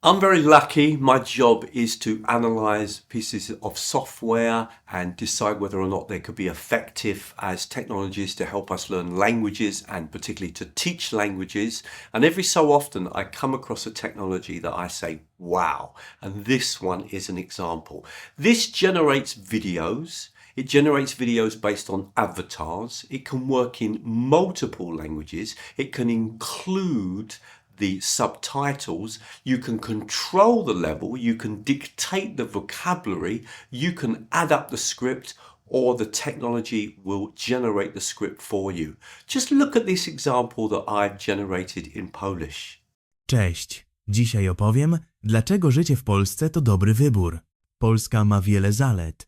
I'm very lucky. My job is to analyze pieces of software and decide whether or not they could be effective as technologies to help us learn languages and particularly to teach languages. And every so often I come across a technology that I say, wow, and this one is an example. This generates videos. It generates videos based on avatars. It can work in multiple languages. It can include the subtitles, you can control the level, you can dictate the vocabulary, you can add up the script, or the technology will generate the script for you. Just look at this example that I've generated in Polish. Cześć. Dzisiaj opowiem, dlaczego życie w Polsce to dobry wybór. Polska ma wiele zalet.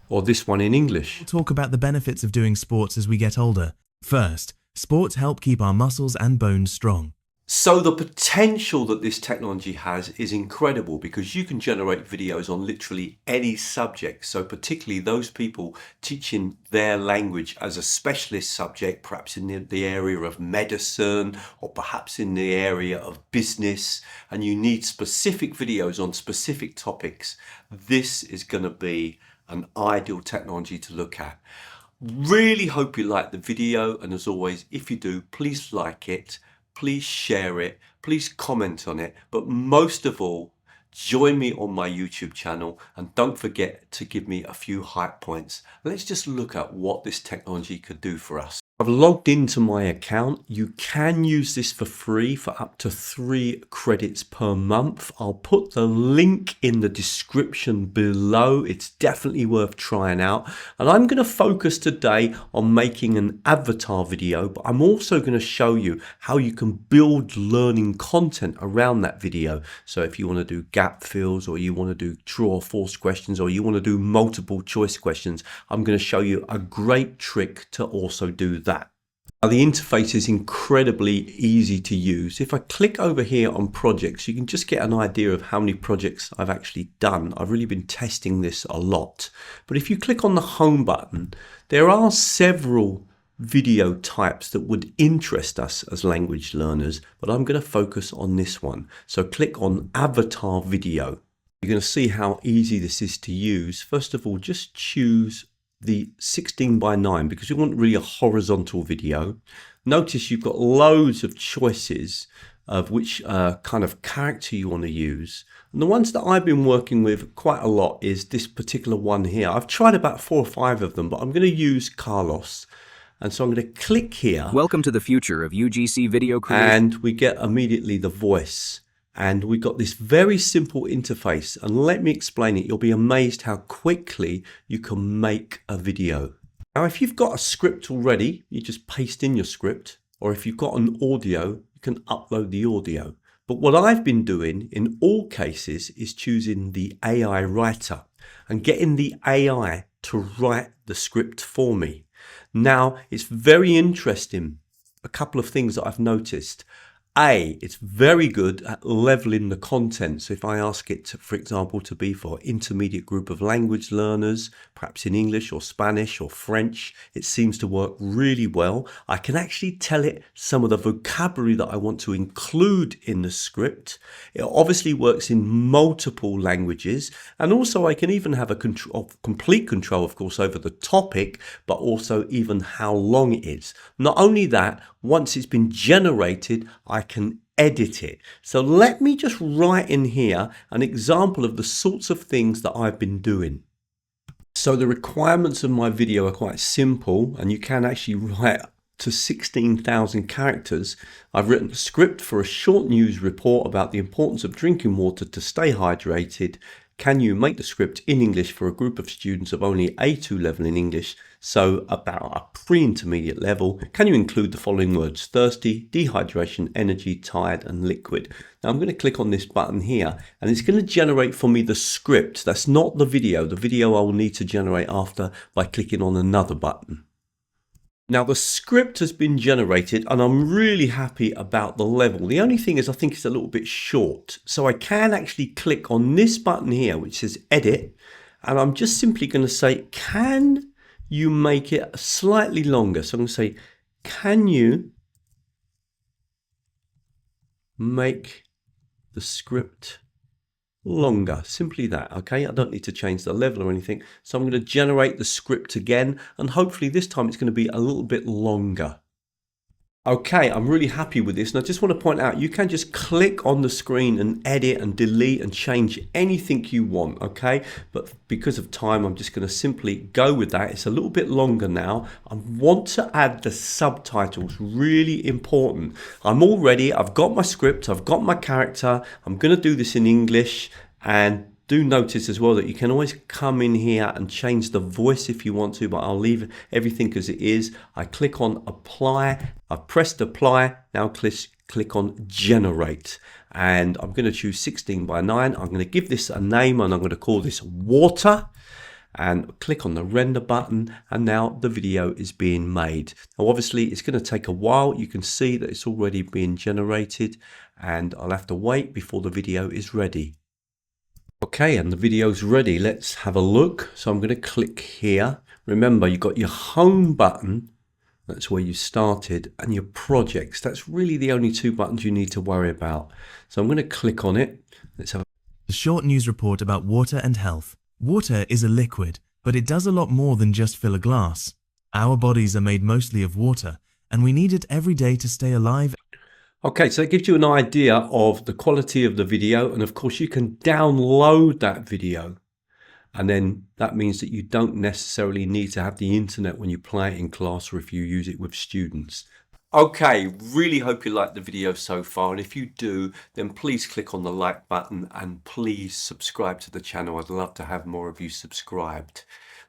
Or this one in English. We'll talk about the benefits of doing sports as we get older. First, sports help keep our muscles and bones strong. So the potential that this technology has is incredible because you can generate videos on literally any subject. So particularly those people teaching their language as a specialist subject, perhaps in the area of medicine or perhaps in the area of business, and you need specific videos on specific topics, this is going to be an ideal technology to look at. Really hope you like the video, and as always, if you do, please like it. Please share it, please comment on it, but most of all, join me on my YouTube channel and don't forget to give me a few hype points. Let's just look at what this technology could do for us. I've logged into my account. You can use this for free for up to 3 credits per month. I'll put the link in the description below. It's definitely worth trying out. And I'm going to focus today on making an avatar video, but I'm also going to show you how you can build learning content around that video. So if you want to do gap fills, or you want to do true or false questions, or you want to do multiple choice questions, I'm going to show you a great trick to also do that. Now, the interface is incredibly easy to use. If I click over here on projects, you can just get an idea of how many projects I've actually done. I've really been testing this a lot. But if you click on the home button, there are several video types that would interest us as language learners, but I'm going to focus on this one. So click on avatar video. You're going to see how easy this is to use. First of all, just choose the 16:9 because we want really a horizontal video. Notice you've got loads of choices of which kind of character you want to use. And the ones that I've been working with quite a lot is this particular one here. I've tried about 4 or 5 of them, but I'm going to use Carlos. And so I'm going to click here. Welcome to the future of UGC video creation. And we get immediately the voice. And we got this very simple interface, and let me explain it. You'll be amazed how quickly you can make a video. Now, if you've got a script already, you just paste in your script, or if you've got an audio, you can upload the audio. But what I've been doing in all cases is choosing the AI writer and getting the AI to write the script for me. Now, it's very interesting. A couple of things that I've noticed. It's very good at leveling the content. So if I ask it, for example, to be for intermediate group of language learners, perhaps in English or Spanish or French, it seems to work really well. I can actually tell it some of the vocabulary that I want to include in the script. It obviously works in multiple languages. And also I can even have complete control, of course, over the topic, but also even how long it is. Not only that, once it's been generated, I can edit it. So let me just write in here an example of the sorts of things that I've been doing. So the requirements of my video are quite simple, and you can actually write to 16,000 characters. I've written a script for a short news report about the importance of drinking water to stay hydrated. Can you make the script in English for a group of students of only A2 level in English, so about a pre-intermediate level? Can you include the following words: thirsty, dehydration, energy, tired, and liquid? Now I'm going to click on this button here, and it's going to generate for me the script. That's not the video. The video I will need to generate after by clicking on another button. Now the script has been generated and I'm really happy about the level. The only thing is I think it's a little bit short. So I can actually click on this button here which says edit, and I'm just simply going to say, can you make it slightly longer? So I'm going to say, can you make the script longer. Simply that, okay? I don't need to change the level or anything. So I'm going to generate the script again, and hopefully this time it's going to be a little bit longer. Okay, I'm really happy with this, and I just want to point out you can just click on the screen and edit and delete and change anything you want, okay? But because of time, I'm just going to simply go with that. It's a little bit longer now. I want to add the subtitles, really important. I'm all ready. I've got my script, I've got my character. I'm going to do this in English, and do notice as well that you can always come in here and change the voice if you want to, but I'll leave everything as it is. I click on apply, I've pressed apply, now click on generate, and I'm going to choose 16:9. I'm going to give this a name, and I'm going to call this water, and click on the render button, and now the video is being made. Now obviously it's going to take a while. You can see that it's already being generated, and I'll have to wait before the video is ready. Okay, and the video's ready. Let's have a look. So I'm going to click here. Remember, you've got your home button. That's where you started, and your projects. That's really the only two buttons you need to worry about. So I'm going to click on it. Let's have A short news report about water and health. Water is a liquid, but it does a lot more than just fill a glass. Our bodies are made mostly of water, and we need it every day to stay alive. Okay, so it gives you an idea of the quality of the video, and of course you can download that video, and then that means that you don't necessarily need to have the internet when you play it in class or if you use it with students. Okay, really hope you liked the video so far, and if you do, then please click on the like button and please subscribe to the channel. I'd love to have more of you subscribed.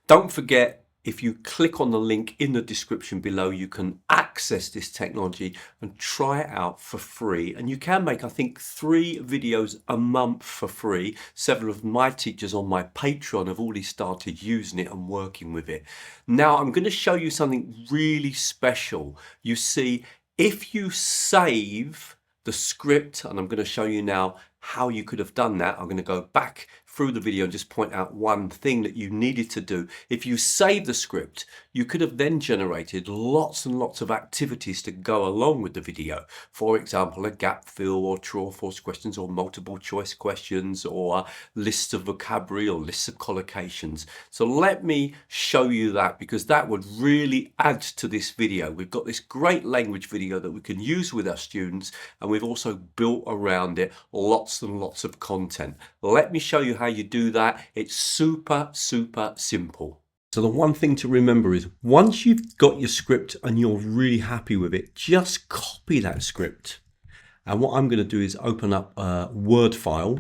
Don't forget, if you click on the link in the description below, you can access this technology and try it out for free. And you can make, I think, 3 videos a month for free. Several of my teachers on my Patreon have already started using it and working with it. Now, I'm going to show you something really special. You see, if you save the script, and I'm going to show you now how you could have done that. I'm going to go back through the video and just point out one thing that you needed to do. If you save the script, you could have then generated lots and lots of activities to go along with the video. For example, a gap fill or true or false questions or multiple choice questions or lists of vocabulary or lists of collocations. So let me show you that, because that would really add to this video. We've got this great language video that we can use with our students, and we've also built around it lots and lots of content. Let me show you how you do that. It's super simple. So the one thing to remember is once you've got your script and you're really happy with it, just copy that script. And what I'm going to do is open up a Word file.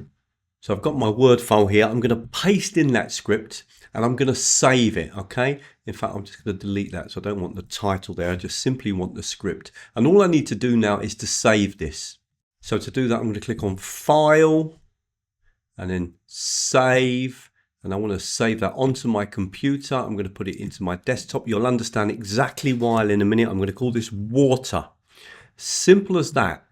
So I've got my Word file here. I'm going to paste in that script and I'm going to save it, okay? In fact, I'm just going to delete that, so I don't want the title there. I just simply want the script. And all I need to do now is to save this. So to do that, I'm going to click on File and then Save. And I want to save that onto my computer. I'm going to put it into my desktop. You'll understand exactly why in a minute. I'm going to call this Water. Simple as that.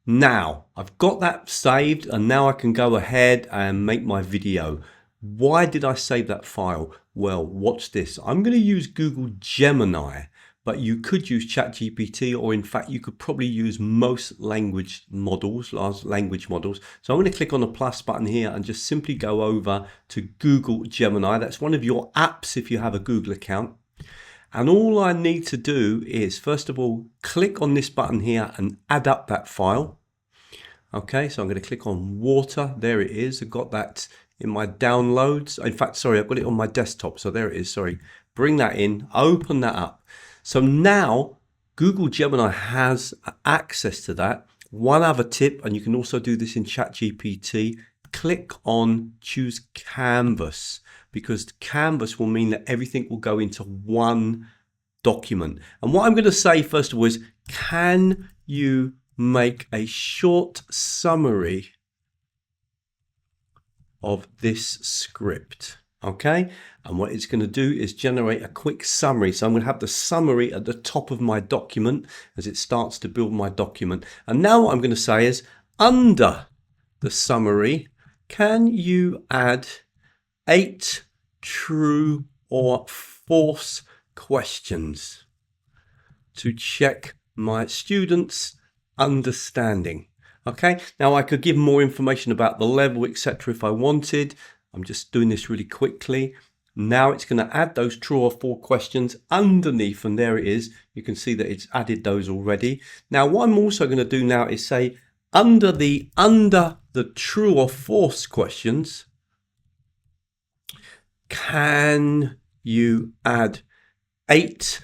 Now, I've got that saved, and now I can go ahead and make my video. Why did I save that file? Well, watch this. I'm going to use Google Gemini, but you could use ChatGPT, or in fact, you could probably use most language models, large language models. So I'm going to click on the plus button here and just simply go over to Google Gemini. That's one of your apps if you have a Google account. And all I need to do is, first of all, click on this button here and add up that file. Okay, so I'm going to click on Water. There it is. I've got that in my downloads. In fact, sorry, I've got it on my desktop. So there it is. Sorry. Bring that in, open that up. So now Google Gemini has access to that. One other tip, and you can also do this in ChatGPT, click on choose Canvas, because Canvas will mean that everything will go into one document. And what I'm going to say first of all is, can you make a short summary of this script? Okay, and what it's going to do is generate a quick summary. So I'm going to have the summary at the top of my document as it starts to build my document. And now what I'm going to say is, under the summary, can you add 8 true or false questions to check my students' understanding? Okay, now I could give more information about the level, etc. if I wanted. I'm just doing this really quickly. Now it's going to add those true or false questions underneath, and there it is. You can see that it's added those already. Now what I'm also going to do now is say under the true or false questions, can you add 8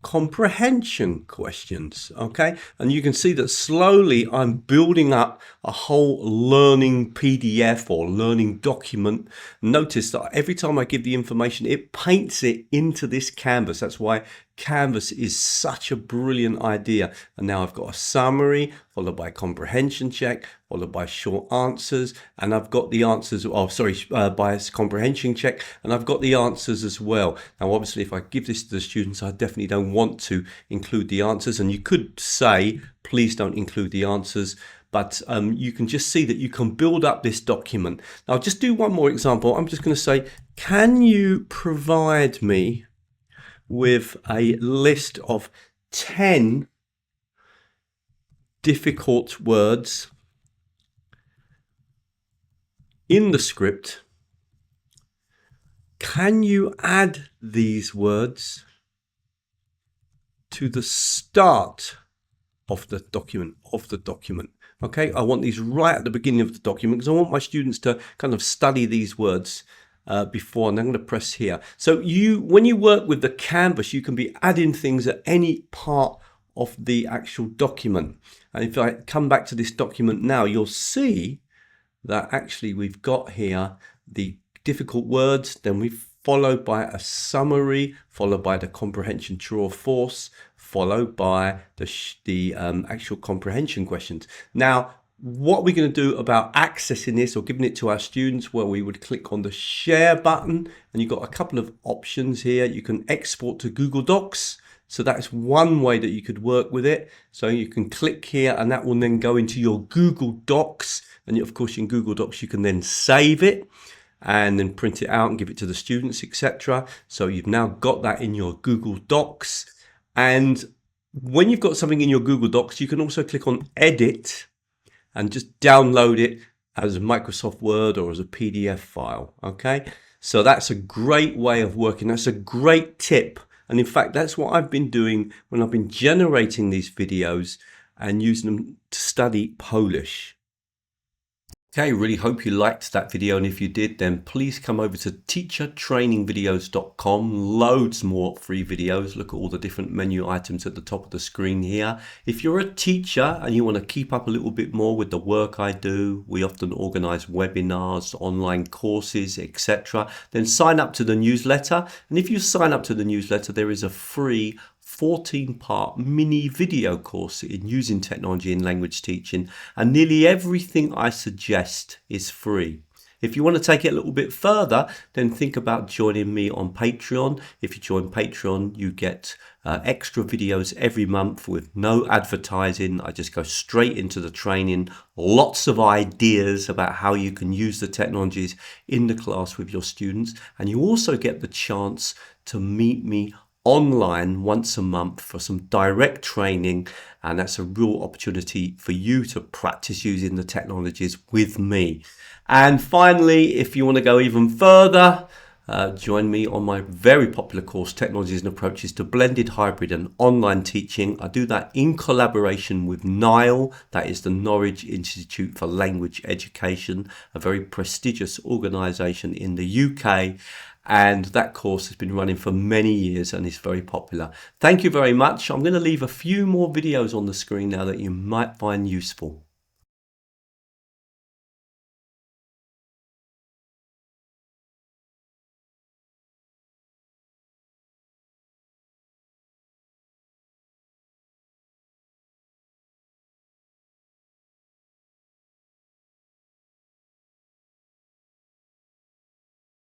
comprehension questions? Okay, and you can see that slowly I'm building up a whole learning PDF or learning document. Notice that every time I give the information, it paints it into this canvas. That's why Canvas is such a brilliant idea. And now I've got a summary followed by comprehension check, followed by short answers, and I've got the answers, by comprehension check, and I've got the answers as well. Now obviously if I give this to the students, I definitely don't want to include the answers, and you could say please don't include the answers, but you can just see that you can build up this document. Now I'll just do one more example. I'm just going to say, can you provide me with a list of 10 difficult words in the script? Can you add these words to the start of the document, Okay, I want these right at the beginning of the document because I want my students to kind of study these words before, and I'm going to press here. So when you work with the canvas, you can be adding things at any part of the actual document. And if I come back to this document now, you'll see that actually we've got here the difficult words, then we've followed by a summary, followed by the comprehension true or false, followed by the actual comprehension questions. Now, what we're going to do about accessing this or giving it to our students, well, we would click on the share button, and you've got a couple of options here. You can export to Google Docs. So that's one way that you could work with it. So you can click here and that will then go into your Google Docs. And of course in Google Docs, you can then save it and then print it out and give it to the students, etc. So you've now got that in your Google Docs. And when you've got something in your Google Docs, you can also click on edit and just download it as a Microsoft Word or as a PDF file. Okay, so that's a great way of working. That's a great tip. And in fact, that's what I've been doing when I've been generating these videos and using them to study Polish. Okay, really hope you liked that video, and if you did, then please come over to teachertrainingvideos.com. Loads more free videos. Look at all the different menu items at the top of the screen here. If you're a teacher and you want to keep up a little bit more with the work I do, we often organize webinars, online courses, etc. Then sign up to the newsletter, and if you sign up to the newsletter, there is a free 14-part mini video course in using technology in language teaching, and nearly everything I suggest is free. If you want to take it a little bit further, then think about joining me on Patreon. If you join Patreon, you get extra videos every month with no advertising. I just go straight into the training, lots of ideas about how you can use the technologies in the class with your students, and you also get the chance to meet me online once a month for some direct training, and that's a real opportunity for you to practice using the technologies with me. And finally, if you want to go even further, join me on my very popular course, Technologies and Approaches to Blended, Hybrid and Online Teaching. I do that in collaboration with NILE, that is the Norwich Institute for Language Education, a very prestigious organisation in the UK. And that course has been running for many years and is very popular. Thank you very much. I'm going to leave a few more videos on the screen now that you might find useful.